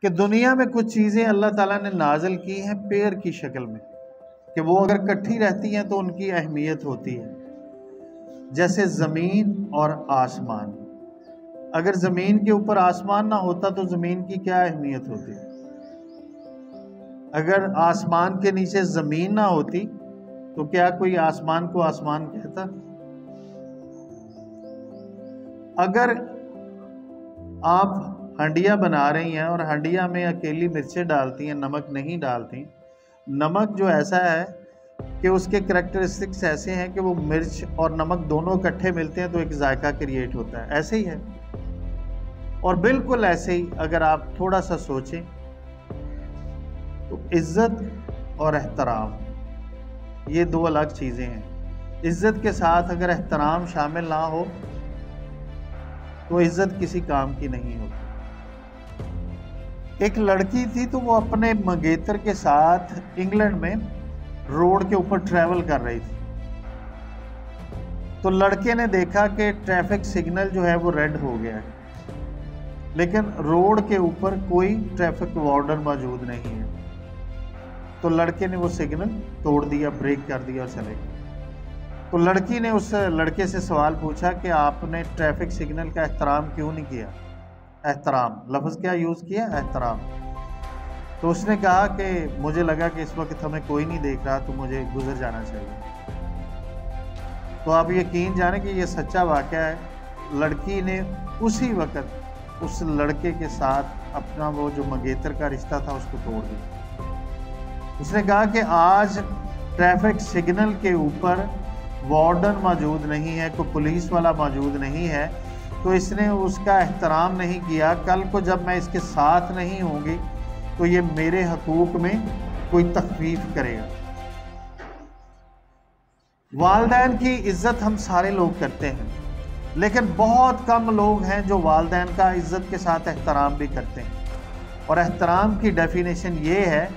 کہ دنیا میں کچھ چیزیں اللہ تعالیٰ نے نازل کی ہیں پیر کی شکل میں، کہ وہ اگر کٹھی رہتی ہیں تو ان کی اہمیت ہوتی ہے، جیسے زمین اور آسمان۔ اگر زمین کے اوپر آسمان نہ ہوتا تو زمین کی کیا اہمیت ہوتی؟ اگر آسمان کے نیچے زمین نہ ہوتی تو کیا کوئی آسمان کو آسمان کہتا؟ اگر آپ ہنڈیا بنا رہی ہیں اور ہنڈیا میں اکیلی مرچیں ڈالتی ہیں، نمک نہیں ڈالتی، نمک جو ایسا ہے کہ اس کے کریکٹرسٹکس ایسے ہیں کہ وہ مرچ اور نمک دونوں اکٹھے ملتے ہیں تو ایک ذائقہ کریٹ ہوتا ہے، ایسے ہی ہے۔ اور بالکل ایسے ہی اگر آپ تھوڑا سا سوچیں تو عزت اور احترام یہ دو الگ چیزیں ہیں۔ عزت کے ساتھ اگر احترام شامل نہ ہو تو عزت کسی کام کی نہیں ہوتی۔ ایک لڑکی تھی تو وہ اپنے منگیتر کے ساتھ انگلینڈ میں روڈ کے اوپر ٹریول کر رہی تھی، تو لڑکے نے دیکھا کہ ٹریفک سگنل جو ہے وہ ریڈ ہو گیا ہے، لیکن روڈ کے اوپر کوئی ٹریفک وارڈن موجود نہیں ہے، تو لڑکے نے وہ سگنل توڑ دیا، بریک کر دیا اور چلے گئے۔ تو لڑکی نے اس لڑکے سے سوال پوچھا کہ آپ نے ٹریفک سگنل کا احترام کیوں نہیں کیا؟ احترام لفظ کیا یوز کیا؟ احترام۔ تو اس نے کہا کہ مجھے لگا کہ اس وقت ہمیں کوئی نہیں دیکھ رہا تو مجھے گزر جانا چاہیے۔ تو آپ یقین جانیں کہ یہ سچا واقعہ ہے، لڑکی نے اسی وقت اس لڑکے کے ساتھ اپنا وہ جو منگیتر کا رشتہ تھا اس کو توڑ دیا۔ اس نے کہا کہ آج ٹریفک سگنل کے اوپر وارڈن موجود نہیں ہے، کوئی پولیس والا موجود نہیں ہے، تو اس نے اس کا احترام نہیں کیا، کل کو جب میں اس کے ساتھ نہیں ہوں گی تو یہ میرے حقوق میں کوئی تخفیف کرے گا۔ والدین کی عزت ہم سارے لوگ کرتے ہیں، لیکن بہت کم لوگ ہیں جو والدین کا عزت کے ساتھ احترام بھی کرتے ہیں۔ اور احترام کی ڈیفینیشن یہ ہے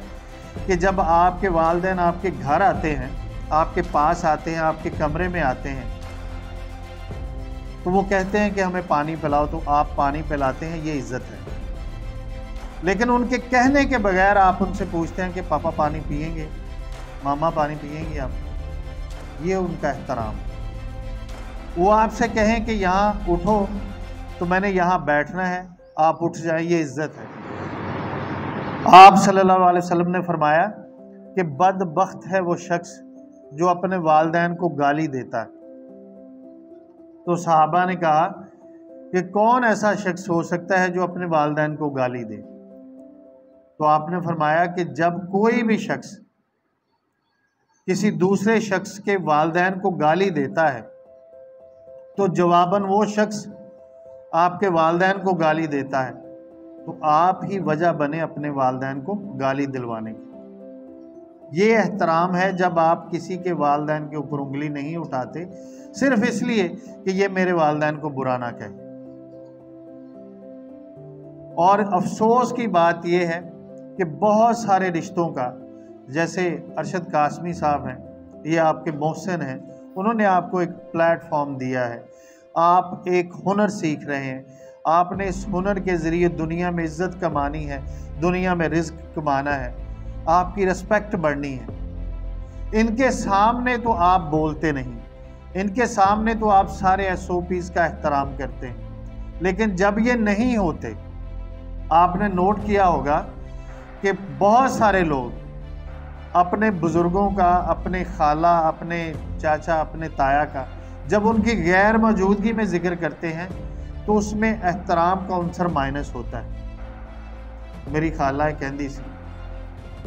کہ جب آپ کے والدین آپ کے گھر آتے ہیں، آپ کے پاس آتے ہیں، آپ کے کمرے میں آتے ہیں، تو وہ کہتے ہیں کہ ہمیں پانی پلاؤ تو آپ پانی پلاتے ہیں، یہ عزت ہے۔ لیکن ان کے کہنے کے بغیر آپ ان سے پوچھتے ہیں کہ پاپا پانی پئیں گے، ماما پانی پئیں گے آپ، یہ ان کا احترام۔ وہ آپ سے کہیں کہ یہاں اٹھو تو میں نے یہاں بیٹھنا ہے، آپ اٹھ جائیں، یہ عزت ہے۔ آپ صلی اللہ علیہ وسلم نے فرمایا کہ بدبخت ہے وہ شخص جو اپنے والدین کو گالی دیتا ہے۔ تو صحابہ نے کہا کہ کون ایسا شخص ہو سکتا ہے جو اپنے والدین کو گالی دے؟ تو آپ نے فرمایا کہ جب کوئی بھی شخص کسی دوسرے شخص کے والدین کو گالی دیتا ہے تو جواباً وہ شخص آپ کے والدین کو گالی دیتا ہے، تو آپ ہی وجہ بنے اپنے والدین کو گالی دلوانے کی۔ یہ احترام ہے جب آپ کسی کے والدین کے اوپر انگلی نہیں اٹھاتے صرف اس لیے کہ یہ میرے والدین کو برا نہ کہے۔ اور افسوس کی بات یہ ہے کہ بہت سارے رشتوں کا، جیسے ارشد قاسمی صاحب ہیں، یہ آپ کے محسن ہیں، انہوں نے آپ کو ایک پلیٹ فارم دیا ہے، آپ ایک ہنر سیکھ رہے ہیں، آپ نے اس ہنر کے ذریعے دنیا میں عزت کمانی ہے، دنیا میں رزق کمانا ہے، آپ کی رسپیکٹ بڑھنی ہے۔ ان کے سامنے تو آپ بولتے نہیں، ان کے سامنے تو آپ سارے SOPs کا احترام کرتے ہیں، لیکن جب یہ نہیں ہوتے، آپ نے نوٹ کیا ہوگا کہ بہت سارے لوگ اپنے بزرگوں کا، اپنے خالہ، اپنے چاچا، اپنے تایا کا جب ان کی غیر موجودگی میں ذکر کرتے ہیں تو اس میں احترام کا عنصر مائنس ہوتا ہے۔ میری خالہ کہندی سی،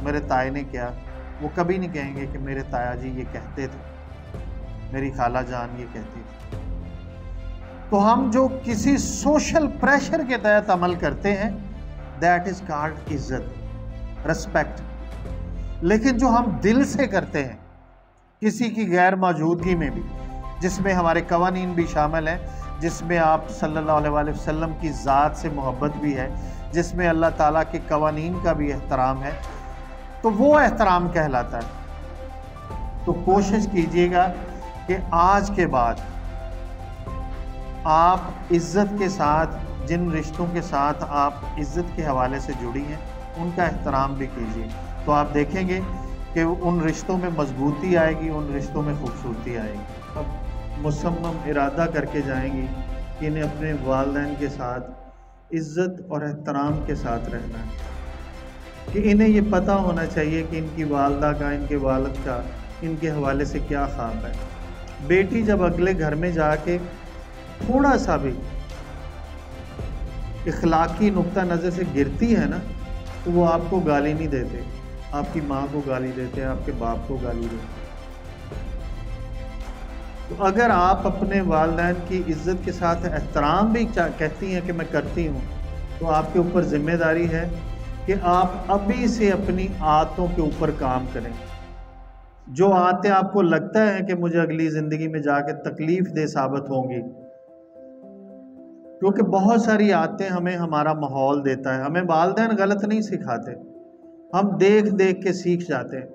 میرے تائے نے کیا، وہ کبھی نہیں کہیں گے کہ میرے تایا جی یہ کہتے تھے، میری خالہ جان یہ کہتی تھی۔ تو ہم جو کسی سوشل پریشر کے تحت عمل کرتے ہیں، دیٹ از کالڈ عزت، رسپیکٹ۔ لیکن جو ہم دل سے کرتے ہیں کسی کی غیر موجودگی میں بھی، جس میں ہمارے قوانین بھی شامل ہیں، جس میں آپ صلی اللہ علیہ وسلم کی ذات سے محبت بھی ہے، جس میں اللہ تعالیٰ کے قوانین کا بھی احترام ہے، تو وہ احترام کہلاتا ہے۔ تو کوشش کیجئے گا کہ آج کے بعد آپ عزت کے ساتھ جن رشتوں کے ساتھ آپ عزت کے حوالے سے جڑی ہیں ان کا احترام بھی کیجیے، تو آپ دیکھیں گے کہ ان رشتوں میں مضبوطی آئے گی، ان رشتوں میں خوبصورتی آئے گی۔ اب مصمم ارادہ کر کے جائیں گی کہ انہیں اپنے والدین کے ساتھ عزت اور احترام کے ساتھ رہنا ہے، کہ انہیں یہ پتہ ہونا چاہیے کہ ان کی والدہ کا، ان کے والد کا ان کے حوالے سے کیا خواب ہے۔ بیٹی جب اگلے گھر میں جا کے تھوڑا سا بھی اخلاقی نقطہ نظر سے گرتی ہے نا، تو وہ آپ کو گالی نہیں دیتے، آپ کی ماں کو گالی دیتے ہیں، آپ کے باپ کو گالی دیتے ہیں۔ تو اگر آپ اپنے والدین کی عزت کے ساتھ احترام بھی کہتی ہیں کہ میں کرتی ہوں، تو آپ کے اوپر ذمہ داری ہے کہ آپ ابھی سے اپنی عادتوں کے اوپر کام کریں۔ جو عادتیں آپ کو لگتا ہے کہ مجھے اگلی زندگی میں جا کے تکلیف دہ ثابت ہوں گی، کیونکہ بہت ساری عادتیں ہمیں ہمارا ماحول دیتا ہے، ہمیں والدین غلط نہیں سکھاتے، ہم دیکھ دیکھ کے سیکھ جاتے ہیں،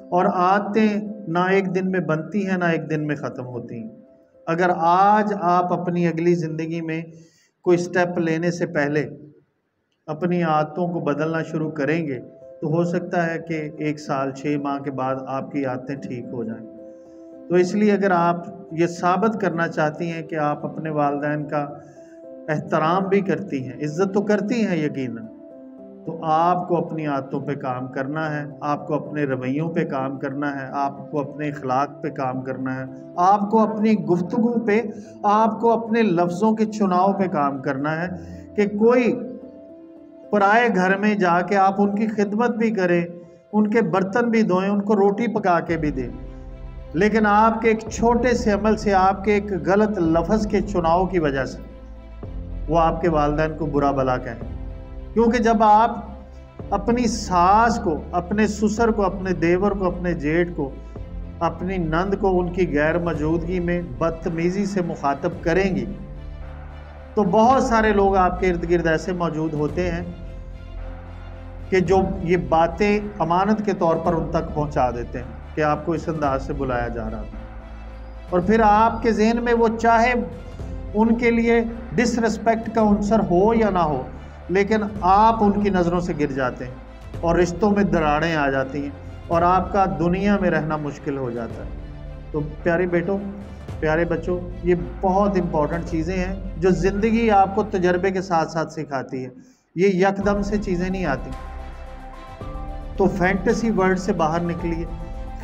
اور عادتیں نہ ایک دن میں بنتی ہیں نہ ایک دن میں ختم ہوتی ہیں۔ اگر آج آپ اپنی اگلی زندگی میں کوئی سٹیپ لینے سے پہلے اپنی عادتوں کو بدلنا شروع کریں گے تو ہو سکتا ہے کہ 1 سال 6 ماہ کے بعد آپ کی عادتیں ٹھیک ہو جائیں۔ تو اس لیے اگر آپ یہ ثابت کرنا چاہتی ہیں کہ آپ اپنے والدین کا احترام بھی کرتی ہیں، عزت تو کرتی ہیں یقیناً، تو آپ کو اپنی عادتوں پہ کام کرنا ہے، آپ کو اپنے رویوں پہ کام کرنا ہے، آپ کو اپنے اخلاق پہ کام کرنا ہے، آپ کو اپنی گفتگو پہ، آپ کو اپنے لفظوں کے چناؤ پہ کام کرنا ہے، کہ کوئی پرائے گھر میں جا کے آپ ان کی خدمت بھی کریں، ان کے برتن بھی دھوئیں، ان کو روٹی پکا کے بھی دیں، لیکن آپ کے ایک چھوٹے سے عمل سے، آپ کے ایک غلط لفظ کے چناؤ کی وجہ سے وہ آپ کے والدین کو برا بھلا کہیں۔ کیونکہ جب آپ اپنی ساس کو، اپنے سسر کو، اپنے دیور کو، اپنے جیٹھ کو، اپنی نند کو ان کی غیر موجودگی میں بدتمیزی سے مخاطب کریں گی، تو بہت سارے لوگ آپ کے ارد گرد ایسے موجود ہوتے ہیں کہ جو یہ باتیں امانت کے طور پر ان تک پہنچا دیتے ہیں کہ آپ کو اس انداز سے بلایا جا رہا تھا، اور پھر آپ کے ذہن میں وہ چاہے ان کے لیے ڈس ریسپیکٹ کا عنصر ہو یا نہ ہو، لیکن آپ ان کی نظروں سے گر جاتے ہیں اور رشتوں میں دراڑیں آ جاتی ہیں اور آپ کا دنیا میں رہنا مشکل ہو جاتا ہے۔ تو پیارے بیٹوں، پیارے بچوں، یہ بہت امپورٹنٹ چیزیں ہیں جو زندگی آپ کو تجربے کے ساتھ ساتھ سکھاتی ہے، یہ یکدم سے چیزیں نہیں آتی۔ تو فینٹیسی ورلڈ سے باہر نکلیے،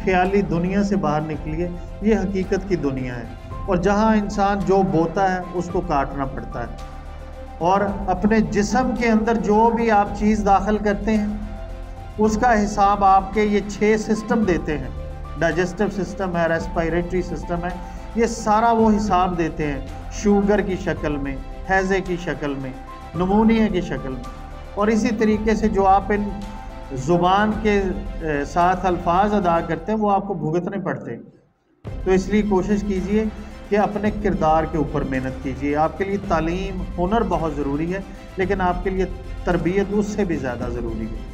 خیالی دنیا سے باہر نکلیے، یہ حقیقت کی دنیا ہے، اور جہاں انسان جو بوتا ہے اس کو کاٹنا پڑتا ہے، اور اپنے جسم کے اندر جو بھی آپ چیز داخل کرتے ہیں اس کا حساب آپ کے یہ 6 سسٹم دیتے ہیں، ڈائجسٹو سسٹم ہے، ریسپائریٹری سسٹم ہے، یہ سارا وہ حساب دیتے ہیں، شوگر کی شکل میں، ہیضے کی شکل میں، نمونیا کی شکل میں، اور اسی طریقے سے جو آپ ان زبان کے ساتھ الفاظ ادا کرتے ہیں وہ آپ کو بھگتنے پڑتے ہیں۔ تو اس لیے کوشش کیجئے کہ اپنے کردار کے اوپر محنت کیجئے۔ آپ کے لیے تعلیم، ہنر بہت ضروری ہے، لیکن آپ کے لیے تربیت اس سے بھی زیادہ ضروری ہے۔